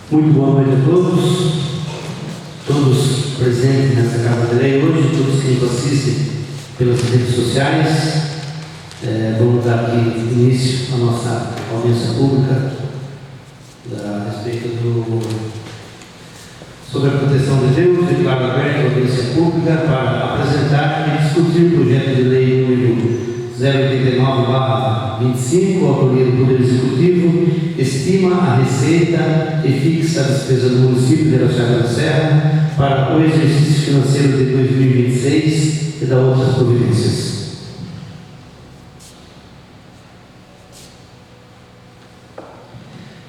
Muito boa noite a todos presentes nessa Casa de Lei hoje, todos que nos assistem pelas redes sociais. Vamos dar aqui início à nossa audiência pública a respeito sobre a proteção de Deus. Declaro aberta a audiência pública para apresentar e discutir o projeto de lei número 089/25, autoria do Poder Executivo, estima a receita e fixa a despesa do município de Araçuaí da Serra para o exercício financeiro de 2026 e da outras providências.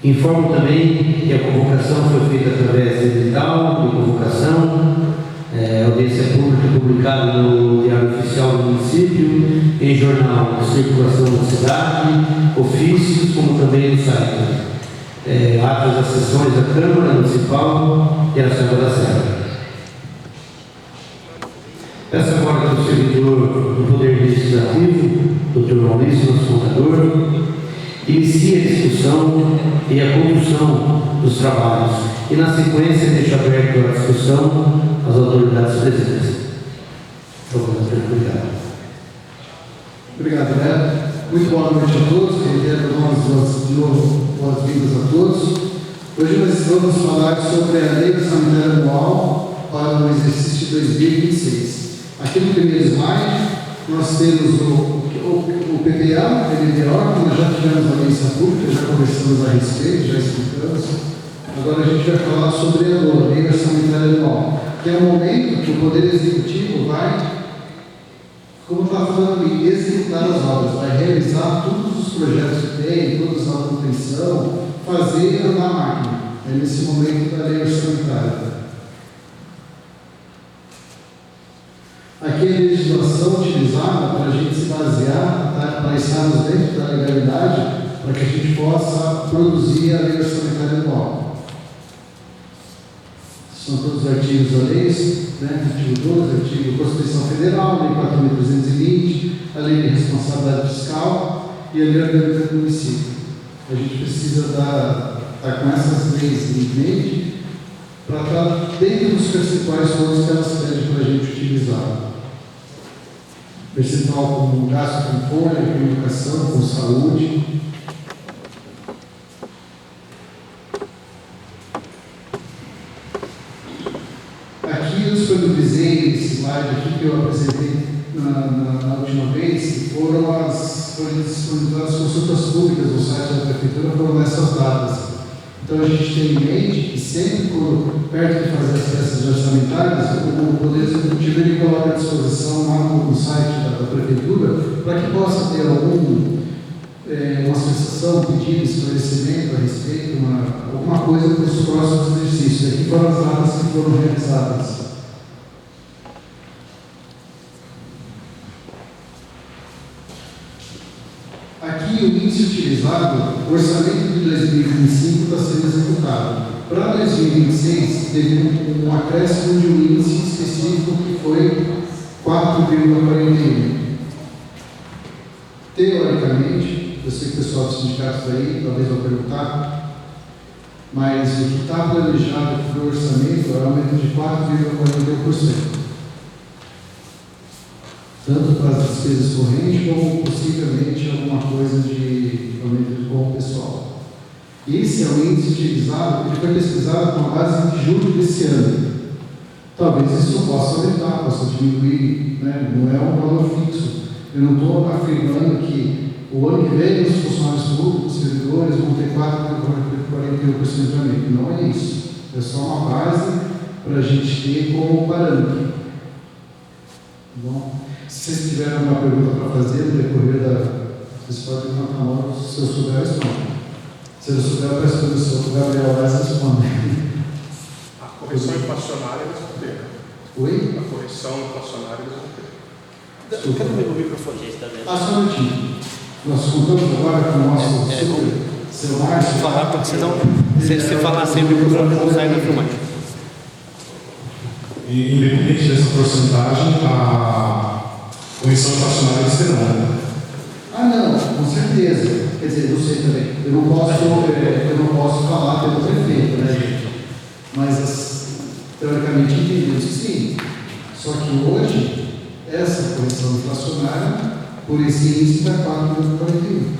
Informo também que a convocação foi feita através de edital de convocação, audiência pública publicada no Diário Oficial do Município, em jornal de circulação da cidade, ofícios, como também no site. Atos das sessões da Câmara Municipal de Araçuaí da Serra. Peço agora que o servidor do Poder Legislativo, Dr. Maurício, nosso contador, inicie a discussão e a condução dos trabalhos e, na sequência, deixo aberto a discussão às autoridades presentes. Obrigado. Obrigado, Neto. Muito boa noite a todos. Reitero de novo boas-vindas a todos. Hoje nós vamos falar sobre a Lei Orçamentária Anual para o exercício de 2026. Aqui no primeiro slide, nós temos o PPA, o LDO, que nós já tivemos a audiência pública, já conversamos a respeito, já explicamos. Agora a gente vai falar sobre a Lei Orçamentária Anual, que é o momento que o Poder Executivo vai, como está falando ali, executar as obras, vai realizar todos os projetos que tem, toda a manutenção, fazer andar a máquina. É nesse momento da Lei Orçamentária. Aqui é a legislação utilizada para a gente se basear, para estarmos dentro da legalidade, para que a gente possa produzir a Lei Orçamentária Anual. São todos os artigos da lei, né? Artigo 12, artigo da Constituição Federal, Lei 4.320, a Lei de Responsabilidade Fiscal e a Lei Orgânica do Município. A gente precisa estar com essas leis em mente para estar dentro dos percentuais todos que elas pedem para a gente utilizar. Percentual com gasto com folha, com educação, com saúde. Aqui eu disponibilizei esse slide aqui que eu apresentei na última vez, foram disponibilizadas consultas públicas no site da Prefeitura, foram nessas datas. Então a gente tem em mente que sempre, perto de fazer as peças orçamentárias, o Poder Executivo ele coloca à disposição lá no site da Prefeitura para que possa ter uma sensação, pedido, esclarecimento a respeito, alguma coisa para os próximos exercícios. Aqui foram as datas que foram realizadas. Aqui o índice utilizado, o orçamento de 2025 está sendo executado. Para 2026, teve um acréscimo de um índice específico que foi 4,41. Teoricamente, eu sei que o pessoal dos sindicatos aí talvez vão perguntar, mas o que está planejado para o orçamento é um aumento de 4,41%. Tanto para as despesas correntes, como possivelmente alguma coisa de aumento de bom pessoal. Esse é o índice utilizado, ele foi pesquisado com base em julho desse ano. Talvez isso possa aumentar, possa diminuir, né? Não é um valor fixo. Eu não estou afirmando que o ano que vem os funcionários públicos, os servidores, vão ter 4,41% de aumento. Não é isso. É só uma base para a gente ter como parâmetro. Bom, se vocês tiverem alguma pergunta para fazer no decorrer vocês podem levantar a mão, se eu souber, responde. Se eu souber, eu peço para o Gabriel Vaz responder. A correção inflacionária eles vão ter. Oi? A correção inflacionária eles vão ter. Cadê o microfone? Está vendo? Só um minutinho. Nós contamos agora com o nosso celular. Falar, porque senão, se falar sem o microfone, não sai da filmagem. Independente dessa porcentagem, a correção inflacionária será. Ah, não, com certeza. Quer dizer, não sei também. Eu não posso falar pelo prefeito, né, gente? Mas, teoricamente, entendemos que sim. Só que hoje, essa correção inflacionária, por esse índice, está 4,41.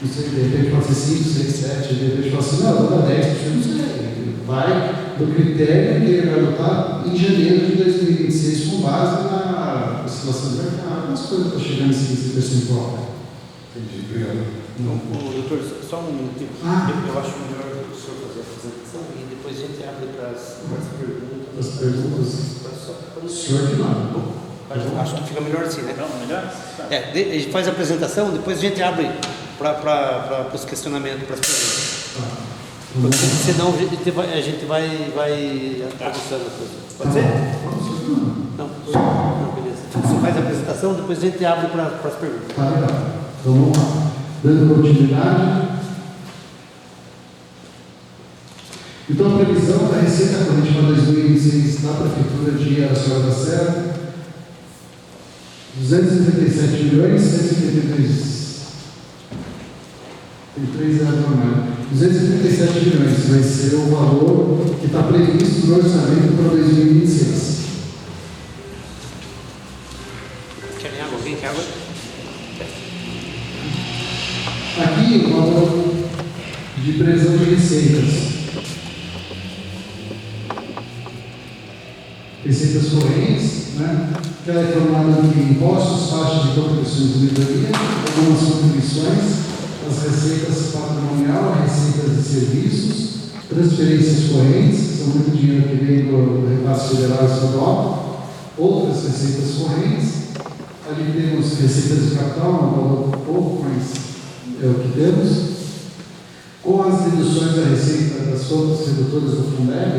Não sei, de repente pode ser 5, 6, 7, de repente pode ser, não, vou dar 10%, não sei. Vai do critério que ele vai adotar em janeiro de 2026 com base na oscilação do mercado. As coisas estão chegando em 15%. Entendi, obrigado. Doutor, só um minutinho. Eu acho melhor o senhor fazer a apresentação e depois a gente abre para as perguntas. As perguntas, o senhor que manda. Acho que fica melhor assim, né? Não, melhor? A gente faz a apresentação, depois a gente abre para os questionamentos, para as perguntas. Porque senão a gente vai atravessando a coisa. Pode ser? Não, beleza. Você faz a apresentação, depois a gente abre para as perguntas. Tá legal. Então vamos lá. Dando continuidade. Então a previsão da receita corrente para 2026 da Prefeitura de Araçuaí da Serra, 237 milhões, 173. Tem 3 anos a mais. 237 milhões vai ser o valor que está previsto no orçamento para 2026. Querem água? Alguém quer água? Aqui o valor de previsão de receitas. Receitas correntes, né? Que ela é formada de impostos, taxas de contribuições de melhoria, algumas contribuições, as receitas patrimonial, receitas de serviços, transferências correntes, que são muito dinheiro que vem do repasse federal e estadual, outras receitas correntes. Ali temos receitas de capital, um valor pouco, mas é o que temos. Com as deduções da receita das contas redutoras do Fundeb,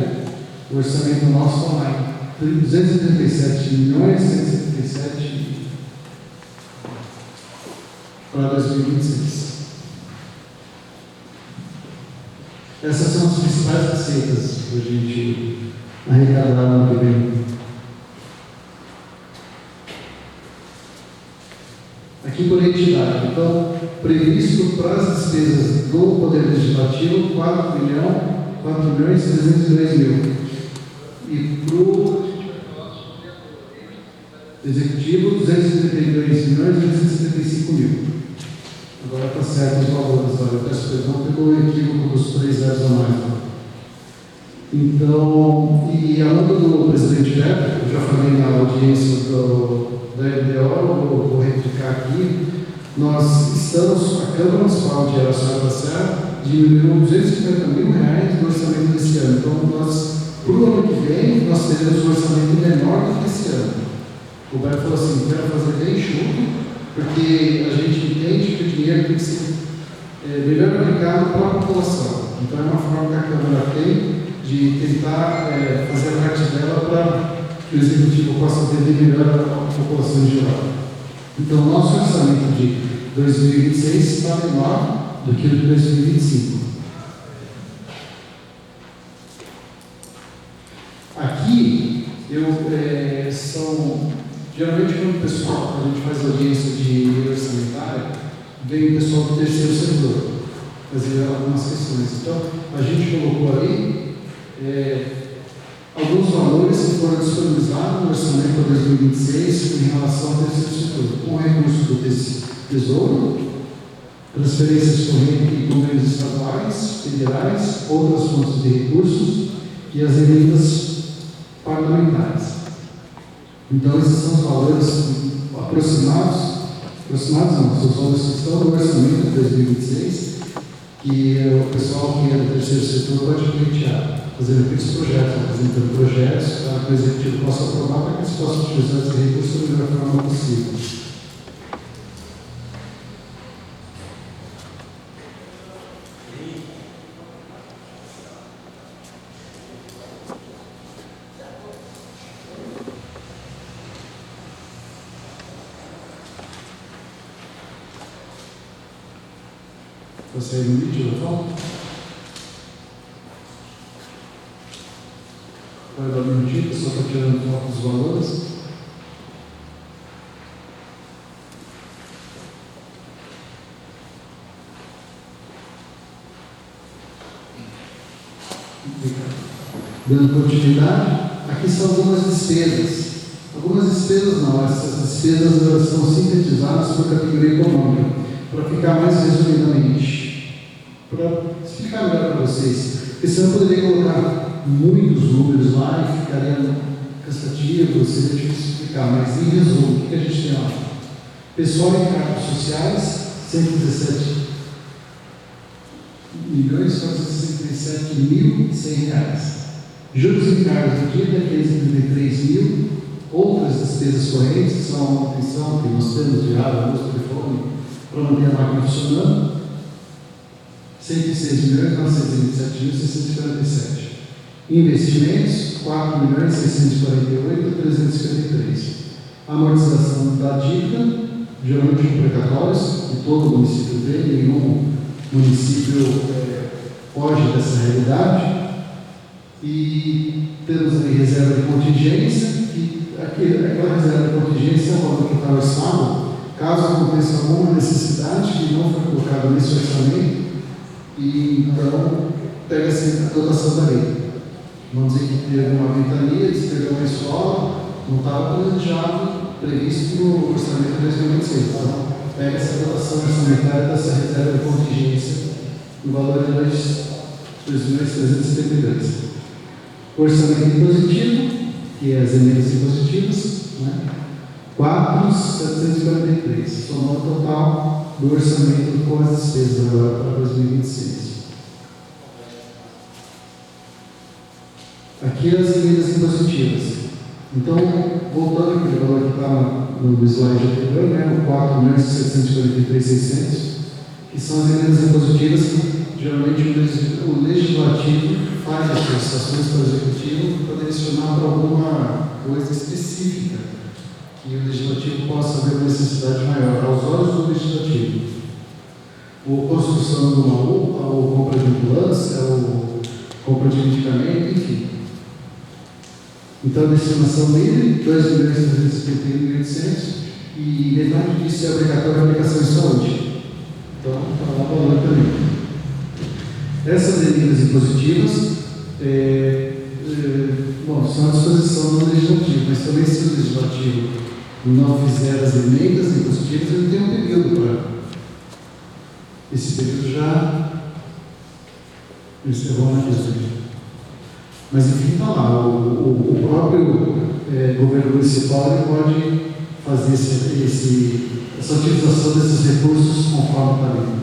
o orçamento nosso está lá em 237 milhões, 177 para 2026. Essas são as principais receitas para a gente arrecadar no ano que vem. Aqui por entidade. Então, previsto para as despesas do Poder Legislativo, 4 milhões 302 mil. E para o Executivo, 232 milhões 275 mil. Agora está certo os valores, eu peço perdão pelo equívoco dos 3 zeros a mais. Então, e a mando do presidente Beto, eu já falei na audiência da LDO, vou replicar aqui, nós estamos, a Câmara Municipal de Araçuaí da Serra diminuiu R$250 mil no orçamento desse ano. Então, nós, para o ano que vem, nós teremos um orçamento menor do que esse ano. O Beto falou assim, quero fazer bem enxuto, porque a gente entende que o dinheiro tem que ser melhor aplicado para a população. Então, é uma forma que a Câmara tem de tentar fazer a parte dela para que o Executivo possa atender melhor a população em geral. Então, nosso orçamento de 2026 está menor do que o de 2025. Aqui, geralmente quando o pessoal, a gente faz audiência de lei orçamentária, vem o pessoal do terceiro setor fazer algumas questões. Então, a gente colocou ali alguns valores que foram disponibilizados no orçamento para 2026 em relação ao terceiro setor, com recursos do Tesouro, transferências correntes e convênios estaduais, federais, outras fontes de recursos e as emendas parlamentares. Então, esses são os valores aproximados não, são os valores que estão no orçamento de 2026, que o pessoal que é do terceiro setor pode pleitear, fazendo aqueles projetos, apresentando projetos, para que o Executivo possa aprovar, para que eles possam utilizar esse recurso da melhor forma possível. Você aí no vídeo, da foto? Vai dar um minutinho, só estou tirando foto dos valores. Dando continuidade, aqui são algumas despesas. Algumas despesas não, essas despesas elas são sintetizadas por categoria econômica, para ficar mais resumidamente, para explicar melhor para vocês. Porque senão eu poderia colocar muitos números lá e ficaria cansativo, seria difícil explicar, mas em resumo, o que a gente tem lá? Pessoal e encargos sociais, 117.467.100 reais. Juros e encargos de dívida, 533 mil. Outras despesas correntes, que são a manutenção que nós temos de água, luz, telefone, para manter a máquina funcionando, 106.927.647. Investimentos, 4.648.353. Amortização da dívida, geralmente com precatórios, que todo município tem, nenhum município foge dessa realidade. E temos aí reserva de contingência, que aquela reserva de contingência é um valor que está orçado, caso aconteça alguma necessidade que não foi colocada nesse orçamento, e então pega-se a dotação da lei. Vamos dizer que teve uma ventania, despegou uma escola, não estava planejado, previsto no orçamento de 2026. Então, pega-se a dotação orçamentária dessa reserva de contingência, no valor de 2.372. Orçamento impositivo, que é as emendas impositivas, né? 4.743, somando o total do orçamento com as despesas agora para 2026. Aqui as emendas impositivas. Então, voltando aquele valor que está no slide anterior, né? O 4.743.600, que são as emendas impositivas que geralmente o legislativo faz as solicitações para o executivo para direcionar para alguma coisa específica que o legislativo possa ver uma necessidade maior, aos olhos do legislativo. Ou construção de uma UPA, ou compra de ambulância, ou compra de medicamento, enfim. Então, a destinação livre, 2.351.800, e metade disso é obrigatória a aplicação em saúde. Então, está lá o valor também. Essas emendas impositivas são à disposição do legislativo, mas também se o legislativo não fizer as emendas impositivas, ele tem um período para. Esse período já encerrou na questão. Mas enfim, está lá. O próprio governo municipal ele pode fazer essa utilização desses recursos conforme está ali.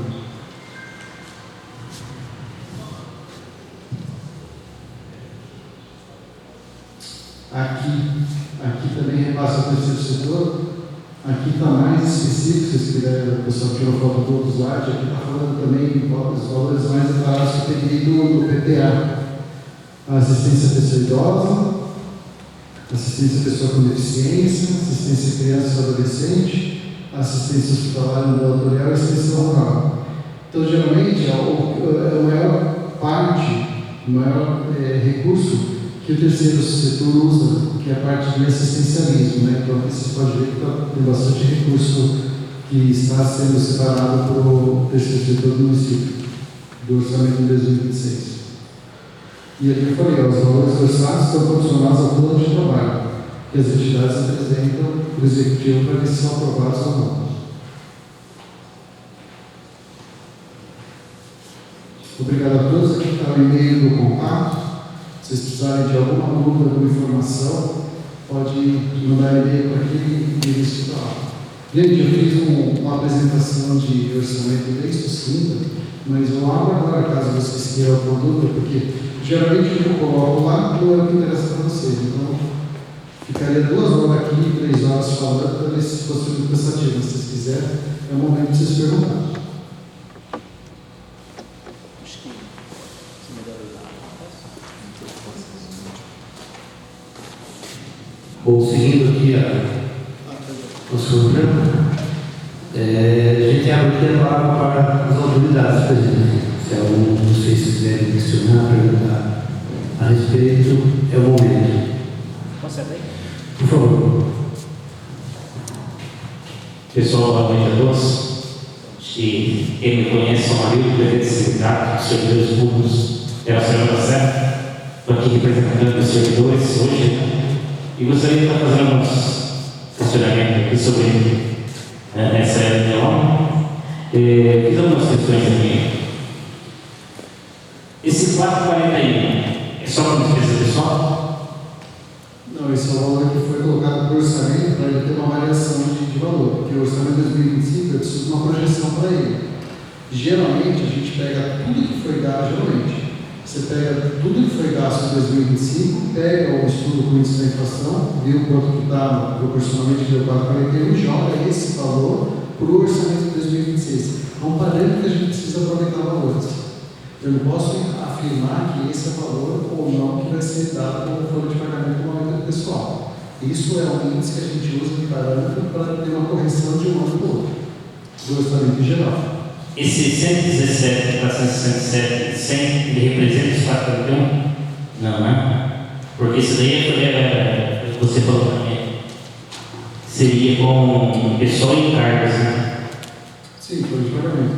Aqui também repassa o terceiro setor. Aqui está mais específico, se vocês quiserem, o pessoal tirou foto do outro slide. Aqui está falando também os valores mais detalhados que tem do PPA. A assistência à pessoa idosa, assistência à pessoa com deficiência, assistência à criança e adolescente, assistência hospitalar ambulatorial e assistência rural. Então, geralmente, a maior parte, o maior recurso que o terceiro setor usa, que é a parte de assistencialismo, né? Então, aqui você pode ver que tem bastante recurso que está sendo separado para o terceiro setor do município, do orçamento de 2026. E aqui eu falei, os valores orçados estão proporcionados ao plano de trabalho, que as entidades apresentam para o executivo para ver se são aprovados ou não. Obrigado a todos. Aqui está o e-mail do contato. Se vocês precisarem de alguma dúvida, alguma informação, pode mandar e-mail para aquele endereço da lá. Gente, eu fiz uma apresentação de orçamento bem sucinta, mas eu abro agora, caso vocês queiram alguma dúvida, porque geralmente o que eu coloco lá não é o que interessa para vocês. Então, ficaria 2 horas aqui, 3 horas falando, para ver se fosse muito cansativo. Se vocês quiserem, é o momento de vocês perguntarem. Bom, seguindo aqui o seu programa, a gente abre aqui a palavra para as autoridades, presidente. Se algum de vocês quiserem questionar, perguntar a respeito, é o momento. Consegue? Por favor. Pessoal, boa noite a todos. Quem me conhece, sou marido do prefeito do sindicato, servidores públicos pela semana certa. Estou aqui representando os servidores hoje e gostaria de estar fazendo alguns questionamentos aqui sobre essa reunião. Fiz algumas questões aqui. Esse 441 é só para despesa pessoal? Não, esse é o valor que foi colocado para o orçamento para ele ter uma variação de valor, porque o orçamento de 2025 eu preciso de uma projeção para ele. Geralmente a gente pega tudo que foi gasto, você pega tudo que foi gasto em 2025, pega o estudo com índice da inflação, vê o quanto que está proporcionalmente do 441 e joga esse valor para o orçamento de 2026. É um parâmetro que a gente precisa aproveitar valores. Eu não posso afirmar que esse é o valor ou não que vai ser dado como folha de pagamento do aumento pessoal. Isso é um índice que a gente usa de parâmetro para ter uma correção de um ano para o outro, do orçamento em geral. Esse 117 para 167, 100, ele representa os 441? Não, né? Porque isso daí você falou também. Seria com pessoal e encargos, né? Sim, folha de pagamento.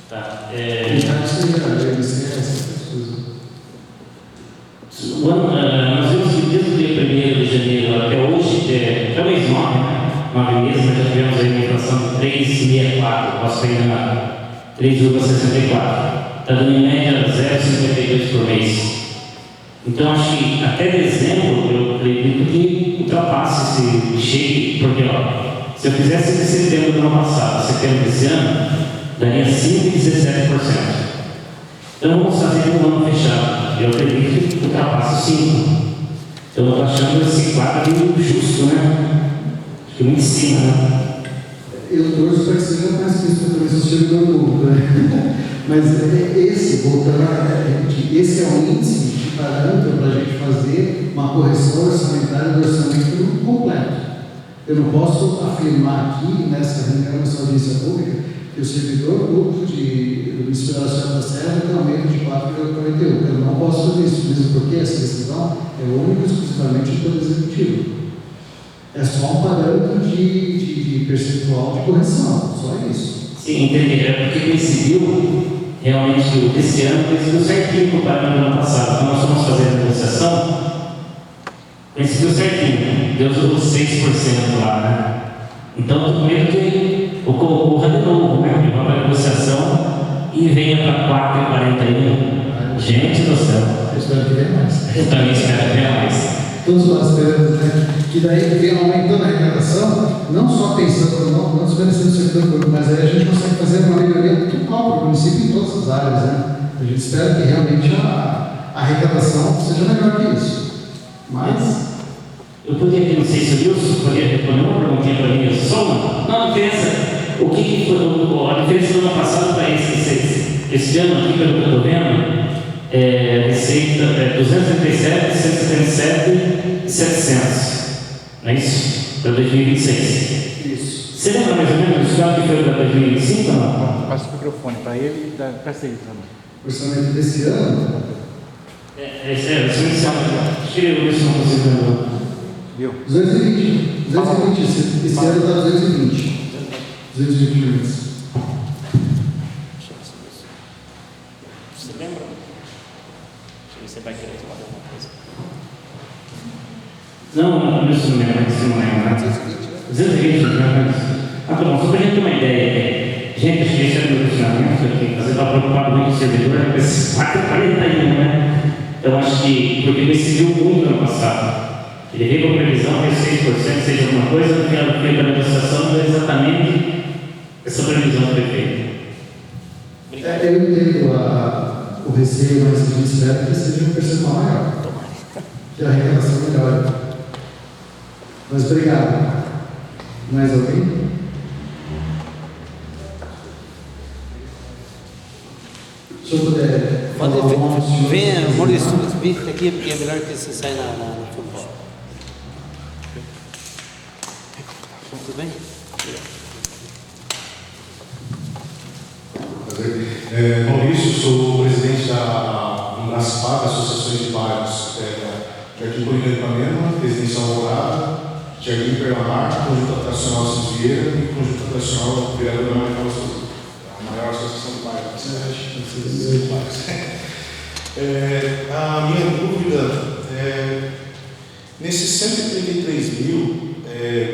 Tá. Encargos seria ICS, essas coisas. Nós vimos que desde o dia 1º de janeiro até hoje, até o mês 9, né? 9 meses, nós já tivemos aí uma inflação de 3,64, posso pegar 3,64. Está dando em média 0,52 por mês. Então, acho que até dezembro, eu acredito que ultrapasse esse cheque, porque, ó, se eu fizesse de setembro do ano passado, setembro desse ano, daria 5,17%. Então, vamos fazer um ano fechado. Eu acredito que ultrapasse 5%. Então, eu estou achando esse quadro justo, né? Acho que muito em cima, né? Eu torço para que seja mais que isso, porque eu sou servidor público, né? Mas esse, voltando esse é um índice de parâmetro para a gente fazer uma correção orçamentária do orçamento completo. Eu não posso afirmar aqui, nessa reunião dessa audiência pública, que o servidor público do Ministério da Serra da Serra tem um aumento de 4,41. Eu não posso fazer isso, mesmo porque essa decisão é única e exclusivamente do Poder Executivo. É só um parâmetro de percentual de correção, só isso. Sim, entendi. É porque coincidiu realmente esse ano, coincidiu certinho com o parâmetro do ano passado. Quando nós fomos fazer a negociação, coincidiu certinho, deu os 6% lá, né? Então, eu tô com medo que ocorra de novo, né? Que vá para a negociação e venha para 4,41. Gente do céu. Eu espero que venha mais. Eu também espero que venha mais. Todos nós esperamos, né? Que daí vem aumentando a arrecadação, não só pensando, não desmerecendo o servidor público, mas aí a gente consegue fazer uma melhoria total para o município em todas as áreas, né? A gente espera que realmente a arrecadação seja melhor que isso. Mas eu podia aqui, não sei se o Wilson podia responder uma perguntinha para mim, só uma. Não, a diferença, o que foi a diferença do ano passado para esse ano aqui, pelo que eu estou vendo, receita 237, 177 e 700. Não é isso? Para 2026. isso. Você lembra mais ou menos do que foi para 2025 ou não? Passa o microfone para ele e presta aí também. O orçamento desse ano, Você acho que eu não consigo. Viu? 220. Esse ano está 220. 220 milhões. Você lembra? Você vai querer falar alguma coisa? Não, isso não lembro, isso não lembro. 220, né? Ah, tá bom, só para a gente ter uma ideia. Gente, acho que esse era o meu questionamento aqui. Você está preocupado muito com o servidor, com esses 4,41, né? Eu acho que, porque decidiu muito ano passado. Ele veio com a previsão de 6%, seja alguma coisa, porque ela foi para a negociação, não é exatamente essa previsão que foi feita. Eu entendo o receio, mas a gente espera que seja um percentual maior. Que a arrecadação melhore. Mas obrigado. Mais alguém? Se eu puder. Venha, Maurício, vem aqui porque é melhor que você saia na frente. Tudo bem? Maurício, sou presidente da ASPAC, Associações de Bairros, aqui em Ipanema, Residencial Alvorada, Jardim Perlamar, Conjunto Habitacional Santos Vieira e Conjunto Habitacional Vereador Maria Carlos Souza. A maior associação de bairros. A minha dúvida é, nesses 133 mil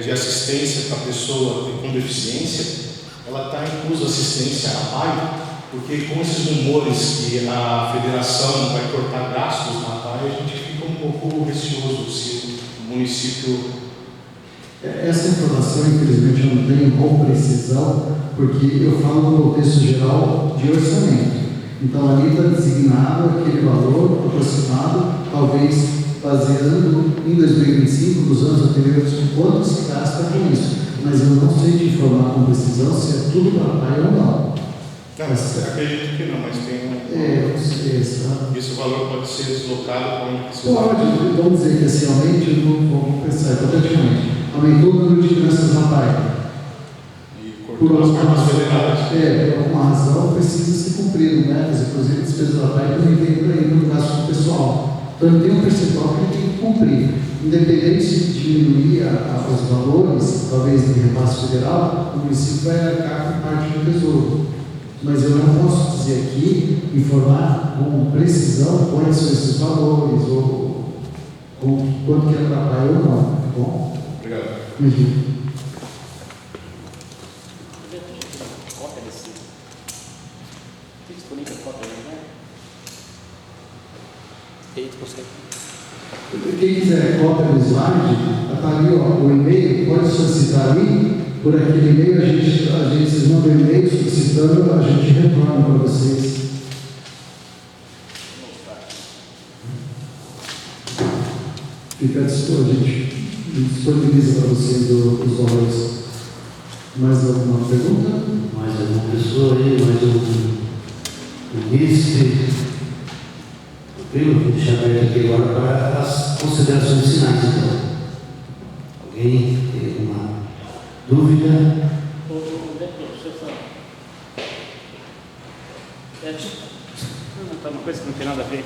de assistência para a pessoa com deficiência, ela está inclusa assistência à PAI? Porque com esses rumores que a federação vai cortar gastos na PAI, a gente fica um pouco receoso se o município... Essa informação, infelizmente, eu não tenho com precisão, porque eu falo no contexto geral de orçamento. Então, ali está designado aquele valor aproximado, talvez baseando em 2025, nos anos anteriores, quanto se gasta com isso. Mas eu não sei te informar com precisão se é tudo para a PAI ou não. Não, acredito que não, mas tem eu sei, sabe? esse valor pode ser deslocado para onde precisa. Pode, vamos dizer que assim, aumente, vamos pensar hipoteticamente, aumentou o número de crianças na PAI. Por alguma razão precisa ser cumprido, né? Inclusive, despesas da PAI também tem para ir no gasto do pessoal. Então, ele tem um percentual que ele tem que cumprir. Independente de diminuir os valores, talvez de repasse federal, o município vai arcar com parte do tesouro. Mas eu não posso dizer aqui, informar com precisão quais são esses valores, ou quanto que é para a PAI ou não. Tá bom? Obrigado. Uhum. Quem quiser cópia do slide, está ali, ó, o e-mail, pode solicitar ali, por aquele e-mail vocês mandam um e-mail solicitando, a gente retorna para vocês. Fica à disposição, a gente disponibiliza para vocês os valores. Mais alguma pergunta? Mais alguma pessoa aí? Mais um vice? Vou deixar aberto aqui agora para as considerações finais, então. Alguém tem alguma dúvida? Uma coisa que não tem nada a ver.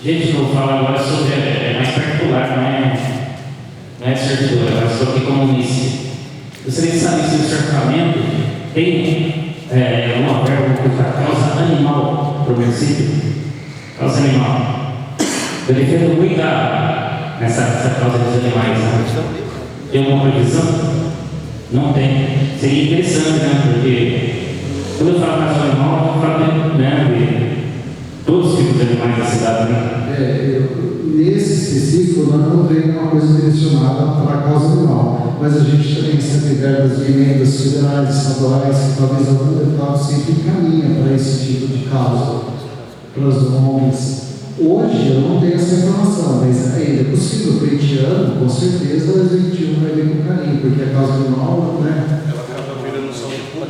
Gente, eu vou falar agora sobre, mais particular, não é servidor, agora estou aqui como vice. Gostaria de saber se o cercamento tem uma verba para causa animal para o município? Causa animal. Eu defendo muito nessa causa dos animais. Né? Tem alguma previsão? Não tem. Seria interessante, né? Porque quando eu falo causa animal, eu falo de todos os tipos de animais da cidade. Né? Nesse específico, nós não temos uma coisa direcionada para a causa animal, mas a gente também recebe verbas de emendas federais, estaduais, que talvez algum deputado sempre encaminha para esse tipo de causa, para as ONGs. Hoje eu não tenho essa informação, mas ainda é possível, para este ano, com certeza o executivo vai ver com carinho, porque a causa animal, né?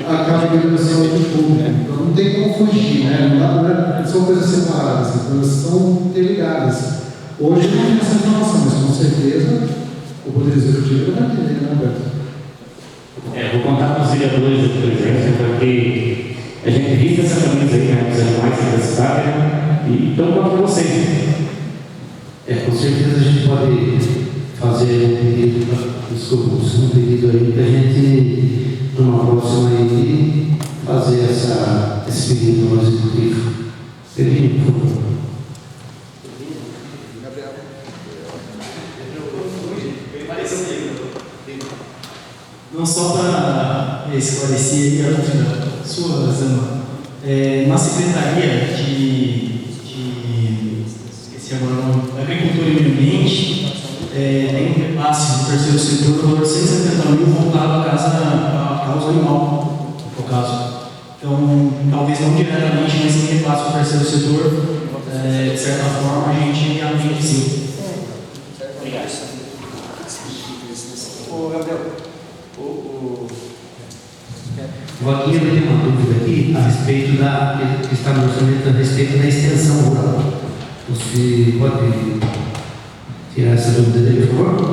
Acaba virando saúde pública. Então não tem como fugir, né? Não são coisas separadas, as coisas são interligadas. Hoje não tem essa informação, mas com certeza o Poder Executivo vai entender, né, Alberto? Vou contar com os vereadores aqui presentes, porque a gente viste essa camisa aí, né, dos animais da cidade, né, e então conto com vocês. Com certeza a gente pode fazer um pedido aí para a gente, numa próxima aí, fazer esse pedido ao executivo. Pedrinho, por favor. Não só para esclarecer a dúvida sua, Zama, na Secretaria esqueci agora o nome, Agricultura e Meio Ambiente, tem um repasse do terceiro setor do valor de 170 mil voltado à causa animal, no caso. Então, talvez não diretamente, mas tem repasse do terceiro setor, de certa forma, a gente atende sim. Obrigado. Ô, Gabriel. O Vaquinha tem uma dúvida aqui a respeito que está no orçamento a respeito da extensão rural. Você pode tirar essa dúvida dele, por favor?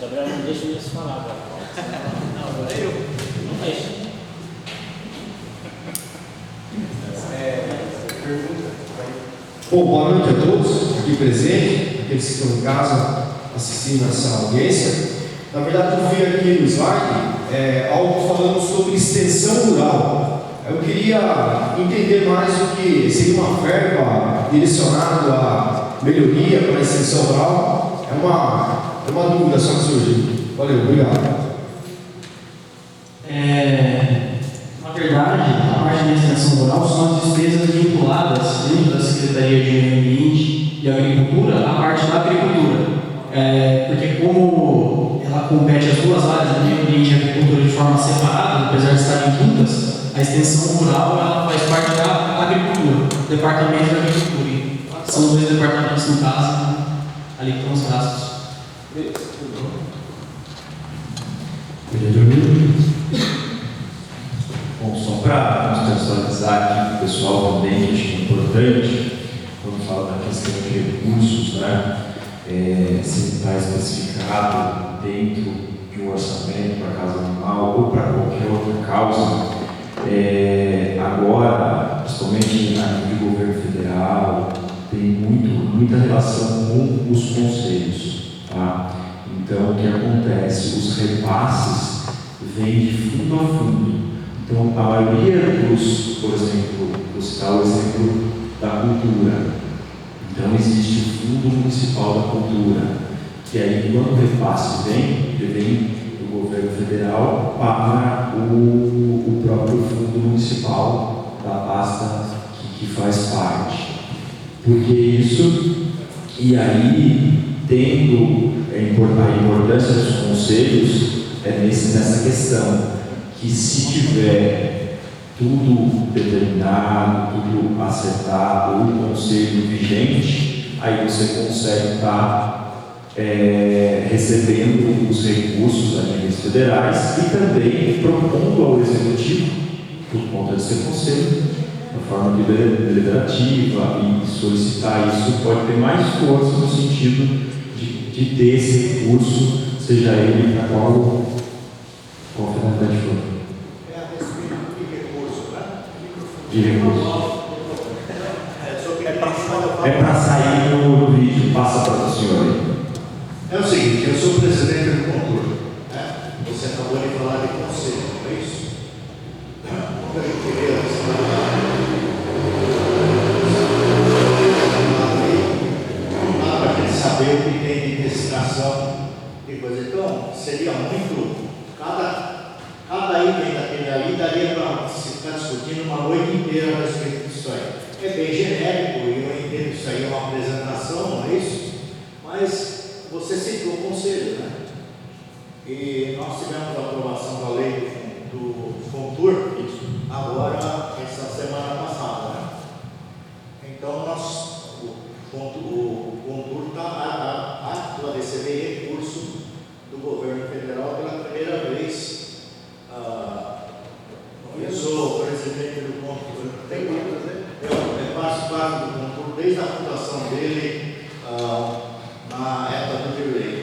Gabriel, não deixa isso falar agora. Não, agora eu. Não deixa. Bom, boa noite a todos aqui presentes, aqueles que estão em casa assistindo essa audiência. Na verdade, eu vi aqui no slide algo falando sobre extensão rural. Eu queria entender mais o que seria uma verba direcionada à melhoria para a extensão rural. É uma dúvida só que surgiu. Valeu, obrigado. Na verdade, a parte da extensão rural são as despesas vinculadas dentro da Secretaria de Meio Ambiente e Agricultura, a parte da agricultura. Porque como ela compete as duas áreas, do meio ambiente e agricultura, de forma separada, apesar de estarem juntas, a extensão rural ela faz parte da agricultura, departamento da agricultura. São dois departamentos no caso, ali que estão os gastos. Bom, só para contextualizar aqui para o pessoal também, que acho que é importante, quando fala da questão de recursos, né? Se está especificado dentro de um orçamento para causa animal ou para qualquer outra causa, agora, principalmente a nível de governo federal, tem muita relação com os conselhos, tá? Então, o que acontece? Os repasses vêm de fundo a fundo. Então, a maioria dos, por exemplo, vou citar o exemplo da cultura. Então, existe o Fundo Municipal da Cultura, que aí, quando o repasse vem do governo federal para o próprio Fundo Municipal da pasta que faz parte. Porque isso, e aí, tendo a importância dos conselhos, nessa questão, que se tiver tudo determinado, tudo acertado, o conselho vigente, aí você consegue estar recebendo os recursos a níveis federais e também propondo ao executivo, por conta de ser conselho, de forma deliberativa, e solicitar isso pode ter mais força no sentido de ter esse recurso, seja ele para qual finalidade for. De recurso. É para sair no vídeo, passa para o senhor aí. É o seguinte, eu sou presidente do Contur, né? Você acabou de falar de conselho, não é isso? Como eu queria não dá para a gente saber o que tem de destinação e coisa. Então, seria muito. Cada item daquele ali daria para se ficar discutindo uma noite inteira a respeito disso aí. É bem genérico e eu entendo que isso aí é uma apresentação, não é isso? Mas você citou o conselho, né? E nós tivemos a aprovação da lei do Contur agora, essa semana passada, né? Então, o Contur está apto a receber recurso do governo federal pela primeira vez. Eu sou presidente do Contur, eu faço parte do Contur desde a fundação dele na época do Dirley.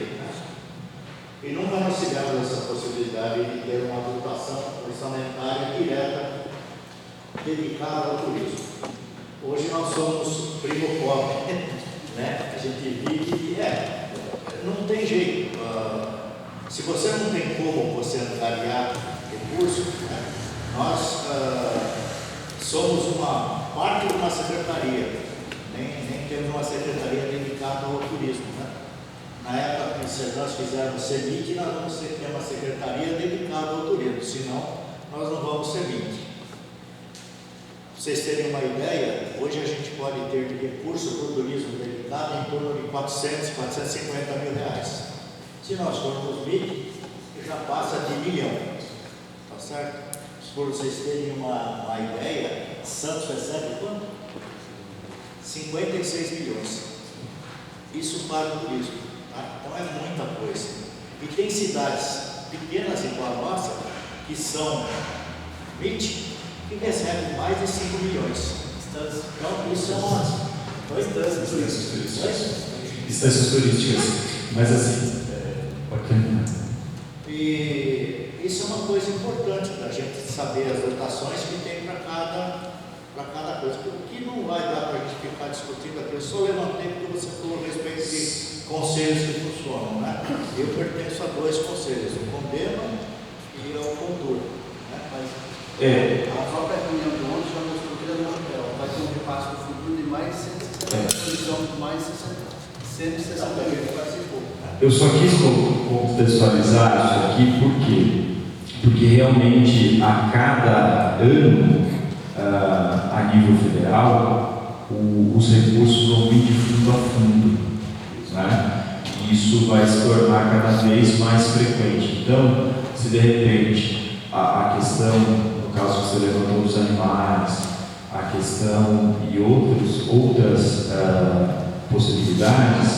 E nunca nós tivemos essa possibilidade de ter uma dotação orçamentária direta dedicada ao turismo. Hoje nós somos primo pobre, né? A gente vive que não tem jeito. Se você não tem como você angariar recursos, né? Nós somos uma parte de uma secretaria, nem temos uma secretaria dedicada ao turismo, né? Na época que nós fizermos o CEMIT, nós vamos ter que ter uma secretaria dedicada ao turismo, senão nós não vamos ser 20. Para vocês terem uma ideia, hoje a gente pode ter de recurso para o turismo dedicado em torno de 400, 450 mil reais. Se nós formos 20, já passa de 1 milhão, tá certo? Por vocês terem uma ideia, Santos recebe quanto? 56 milhões. Isso para o turismo, tá? Então é muita coisa. E tem cidades pequenas igual a nossa, que são MIT, que recebem mais de 5 milhões. Então isso é uma... Instâncias turísticas, mas assim, bacana. E isso é uma coisa importante da gente saber as dotações que tem para cada coisa. Porque não vai dar para a gente ficar discutindo aqui. Eu só levantei porque você falou a respeito de conselhos que funcionam, né? Eu pertenço a 2 conselhos, o Condema e ao Contur. Né? Mas a própria reunião de ontem já mostrou que ele não vai ter um repasse do futuro de mais 160, mais 160 mil participou. Eu só quis contextualizar isso aqui porque realmente a cada ano, a nível federal, os recursos vão vir de fundo a fundo, né? E isso vai se tornar cada vez mais frequente. Então, se de repente a questão, no caso que você levantou dos animais, a questão e outras possibilidades,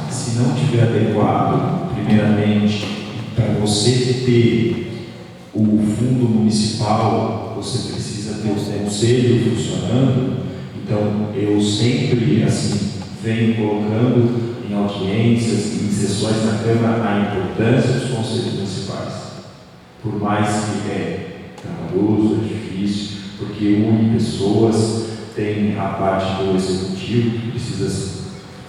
se não tiver adequado, primeiramente, para você ter o fundo municipal, você precisa ter o conselho funcionando. Então, eu sempre venho colocando em audiências e em sessões na Câmara a importância dos conselhos municipais. Por mais que é trabalhoso, é difícil, porque une pessoas, tem a parte do executivo que precisa se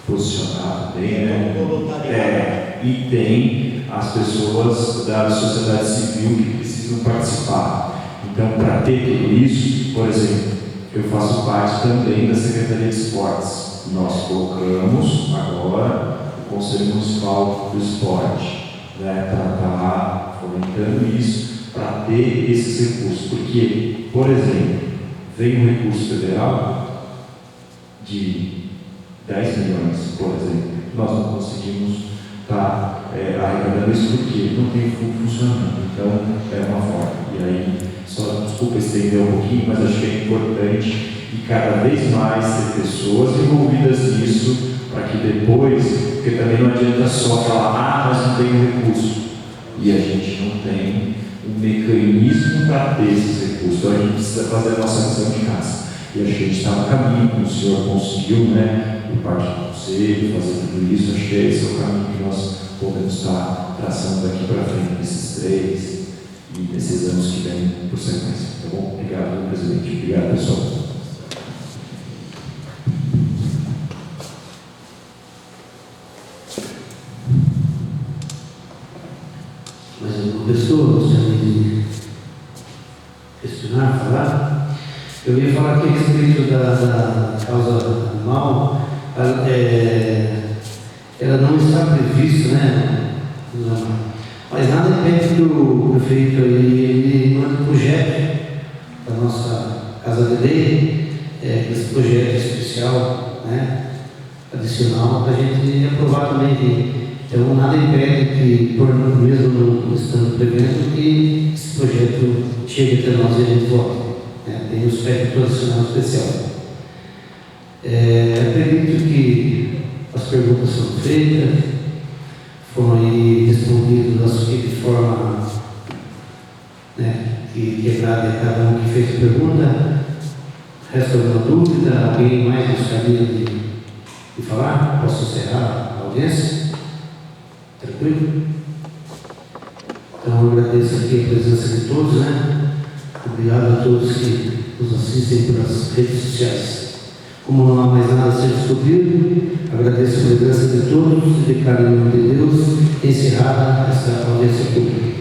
posicionar também, né? E tem as pessoas da sociedade civil que precisam participar. Então, para ter tudo isso, por exemplo, eu faço parte também da Secretaria de Esportes. Nós colocamos agora o Conselho Municipal do Esporte, né, para estar fomentando isso, para ter esses recursos. Porque, por exemplo, vem um recurso federal de 10 milhões, por exemplo. Nós não conseguimos estar arrecadando isso porque não tem fundo funcionando. Então, é uma forma. E aí, só desculpa estender um pouquinho, mas acho que é importante e cada vez mais ter pessoas envolvidas nisso, para que depois, porque também não adianta só falar, mas não tem recurso, e a gente não tem um mecanismo para ter esses recursos. Então a gente precisa fazer a nossa missão de casa. E acho que a gente está no caminho, como o senhor conseguiu, né, por parte do conselho, fazer tudo isso. Acho que esse é o caminho que nós podemos estar traçando daqui para frente, nesses 3 e nesses anos que vêm por sequência. Tá bom? Obrigado, presidente. Obrigado, pessoal. Mas uma pessoa gostaria de questionar, falar? Eu ia falar aqui a respeito da causa animal. Ela não está prevista, né? Mas nada impede que o prefeito ele mande um projeto da nossa Casa de Lei, esse projeto especial, né? Adicional, para a gente aprovar também. Então, nada impede que, por mesmo não estando prevendo, que esse projeto chegue até nós e a gente vote. Tem um aspecto adicional especial. Acredito que as perguntas são feitas, foram aí respondidas de forma que agrade a cada um que fez a pergunta. Resta alguma dúvida? Alguém mais gostaria de falar? Posso encerrar a audiência? Tranquilo? Então, eu agradeço aqui a presença de todos, né? Obrigado a todos que nos assistem pelas redes sociais. Como não há mais nada a ser descobrido, agradeço a presença de todos e declaro em nome de Deus encerrada esta audiência pública.